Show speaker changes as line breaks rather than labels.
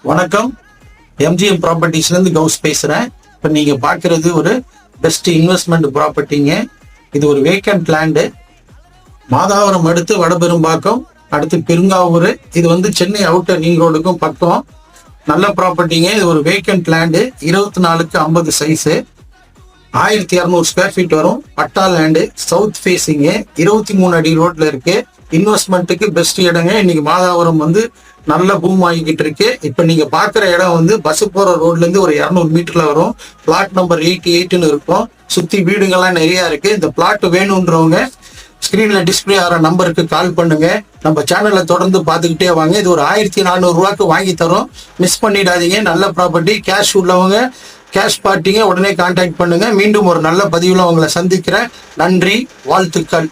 வணக்கம். எம்ஜிஎம் ப்ராப்பர்ட்டிஸ்லேருந்து கவுஸ் பேசுகிறேன். இப்போ நீங்கள் பார்க்குறது ஒரு பெஸ்ட் இன்வெஸ்ட்மெண்ட் ப்ராப்பர்ட்டிங்க. இது ஒரு வேக்கண்ட் லேண்டு. மாதாவரம் அடுத்து வடபெரும்பாக்கம், அடுத்து பெருங்காவூர். இது வந்து சென்னை அவுட்டர் ரிங் ரோடுக்கும் பக்கம். நல்ல ப்ராப்பர்ட்டிங்க. இது ஒரு vacant land. 24x50 size, 1200 square feet வரும். பட்டா லேண்டு, சவுத் ஃபேஸிங்கு, 23 அடி ரோட்ல இருக்கு. இன்வெஸ்ட்மெண்ட்டுக்கு பெஸ்ட் இடங்க. இன்னைக்கு மாதாவரம் வந்து நல்ல பூம் ஆகிக்கிட்டு இருக்கு. இப்ப நீங்க பாக்குற இடம் வந்து பஸ் போற ரோட்ல இருந்து ஒரு 200 மீட்டர்ல வரும். பிளாட் நம்பர் 88ன்னு இருக்கும். சுத்தி வீடுகள்லாம் நிறைய இருக்கு. இந்த பிளாட் வேணும்ன்றவங்க ஸ்கிரீன்ல டிஸ்பிளே ஆகிற நம்பருக்கு கால் பண்ணுங்க. நம்ம சேனலை தொடர்ந்து பார்த்துக்கிட்டே வாங்க. இது ஒரு 1400 ரூபாய்க்கு வாங்கி தரோம். மிஸ் பண்ணிடாதீங்க. நல்ல ப்ராப்பர்ட்டி. கேஷ் உள்ளவங்க கேஷ் பார்ட்டிங்க உடனே கான்டாக்ட் பண்ணுங்க. மீண்டும் ஒரு நல்ல பதிவுல உங்களை சந்திக்கிறேன். நன்றி, வாழ்த்துக்கள்.